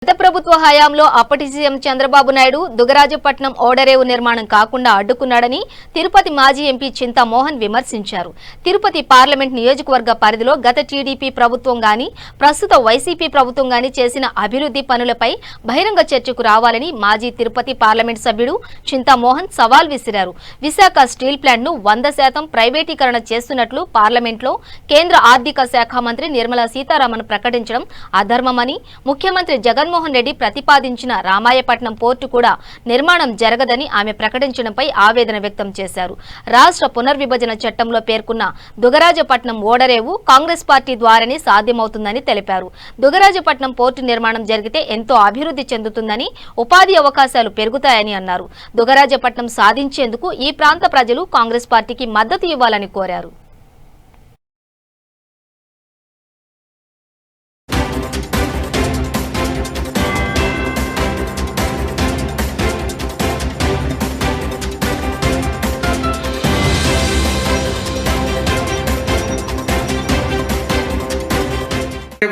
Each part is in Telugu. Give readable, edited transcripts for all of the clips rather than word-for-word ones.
గత ప్రభుత్వ హయాంలో అప్పటి సీఎం చంద్రబాబు నాయుడు దుగరాజపట్నం ఓడరేవు నిర్మాణం కాకుండా అడ్డుకున్నాడని తిరుపతి మాజీ ఎంపీ చింతామోహన్ విమర్శించారు. తిరుపతి పార్లమెంట్ నియోజకవర్గ పరిధిలో గత టీడీపీ ప్రభుత్వం గాని ప్రస్తుత వైసీపీ ప్రభుత్వం గాని చేసిన అభివృద్ధి పనులపై బహిరంగ చర్చకు రావాలని మాజీ తిరుపతి పార్లమెంట్ సభ్యుడు చింతామోహన్ సవాల్ విసిరారు. విశాఖ స్టీల్ ప్లాంట్ ను 100% ప్రైవేటీకరణ చేస్తున్నట్లు పార్లమెంట్లో కేంద్ర ఆర్థిక శాఖ మంత్రి నిర్మలా సీతారామన్ ప్రకటించడం అధర్మమని, ముఖ్యమంత్రి జగన్మోహన్ రెడ్డి ప్రతిపాదించిన రామాయపట్నం పోర్టు కూడా నిర్మాణం జరగదని ఆమె ప్రకటించడంపై ఆవేదన వ్యక్తం చేశారు. రాష్ట్ర పునర్విభజన చట్టంలో పేర్కొన్న దుగరాజపట్నం ఓడరేవు కాంగ్రెస్ పార్టీ ద్వారానే సాధ్యమవుతుందని తెలిపారు. దుగరాజపట్నం పోర్టు నిర్మాణం జరిగితే ఎంతో అభివృద్ధి చెందుతుందని, ఉపాధి అవకాశాలు పెరుగుతాయని అన్నారు. దుగరాజపట్నం సాధించేందుకు ఈ ప్రాంత ప్రజలు కాంగ్రెస్ పార్టీకి మద్దతు ఇవ్వాలని కోరారు.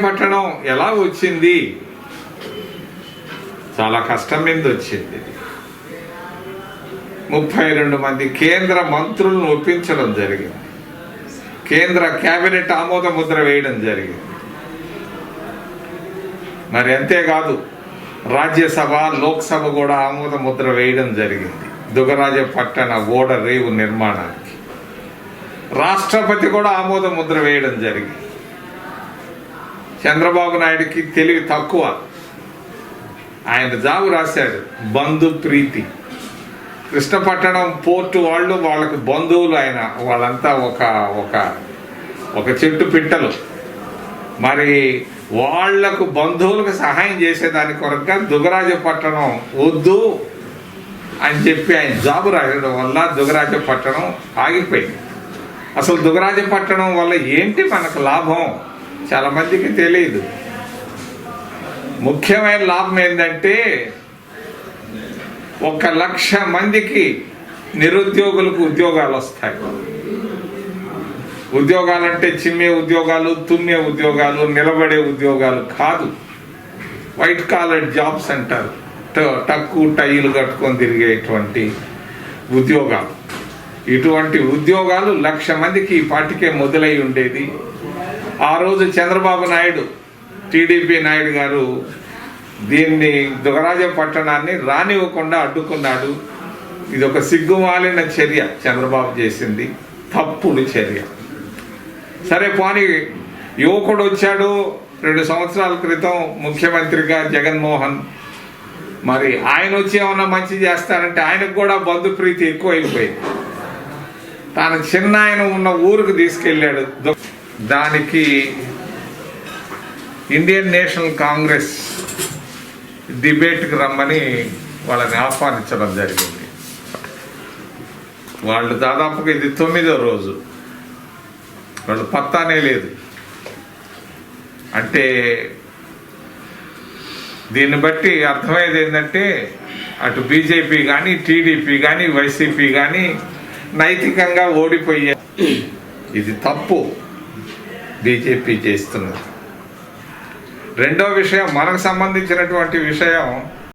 పట్టణం ఎలా వచ్చింది? చాలా కష్టం మీద వచ్చింది. 32 మంది కేంద్ర మంత్రులను ఒప్పించడం జరిగింది. కేంద్ర కేబినెట్ ఆమోద ముద్ర వేయడం జరిగింది. మరి అంతేకాదు, రాజ్యసభ లోక్సభ కూడా ఆమోద ముద్ర వేయడం జరిగింది దుగరాజపట్టణ ఓడ రేవు నిర్మాణానికి. రాష్ట్రపతి కూడా ఆమోద ముద్ర వేయడం జరిగింది. చంద్రబాబు నాయుడికి తెలివి తక్కువ. ఆయన జాబు రాశాడు, బంధు ప్రీతి. కృష్ణపట్టణం పోర్టు వాళ్ళు వాళ్ళకు బంధువులు, ఆయన వాళ్ళంతా ఒక చెట్టు పిట్టలు. మరి వాళ్లకు బంధువులకు సహాయం చేసేదాని కొరక దుగరాజపట్టణం వద్దు అని చెప్పి ఆయన జాబు రాయడం వల్ల దుగరాజపట్టణం ఆగిపోయింది. అసలు దుగరాజపట్టణం వల్ల ఏంటి మనకు లాభం చాలా మందికి తెలియదు. ముఖ్యమైన లాభం ఏంటంటే 1,00,000 మందికి నిరుద్యోగులకు ఉద్యోగాలు వస్తాయి. ఉద్యోగాలంటే చిమ్మే ఉద్యోగాలు, తుమ్మే ఉద్యోగాలు, నిలబడే ఉద్యోగాలు కాదు. వైట్ కాలర్ జాబ్స్ అంటారు. టక్కు టైలు కట్టుకొని తిరిగేటువంటి ఉద్యోగాలు. ఇటువంటి ఉద్యోగాలు 1,00,000 మందికి ఈ పాటికే మొదలై ఉండేది. ఆ రోజు చంద్రబాబు నాయుడు, టీడీపీ నాయుడు గారు దీన్ని దుగరాజపట్టణాన్ని రానివ్వకుండా అడ్డుకున్నాడు. ఇది ఒక సిగ్గుమాలిన చర్య చంద్రబాబు చేసింది, తప్పుడు చర్య. సరే పోనీ, యువకుడు వచ్చాడు 2 సంవత్సరాల క్రితం ముఖ్యమంత్రిగా జగన్మోహన్. మరి ఆయన వచ్చి ఏమన్నా మంచి చేస్తారంటే ఆయనకు కూడా బంధు ప్రీతి ఎక్కువైపోయింది. తన చిన్న ఆయన ఉన్న ఊరికి తీసుకెళ్ళాడు. దానికి ఇండియన్ నేషనల్ కాంగ్రెస్ డిబేట్కి రమ్మని వాళ్ళని ఆహ్వానించడం జరిగింది. వాళ్ళు దాదాపుగా ఇది 9వ రోజు, వాళ్ళు పత్తానే లేదు. అంటే దీన్ని బట్టి అర్థమయ్యేది ఏంటంటే అటు బీజేపీ కానీ, టీడీపీ కానీ, వైసీపీ కానీ నైతికంగా ఓడిపోయే. ఇది తప్పు బీజేపీ చేస్తున్నది. రెండో విషయం, మనకు సంబంధించినటువంటి విషయం,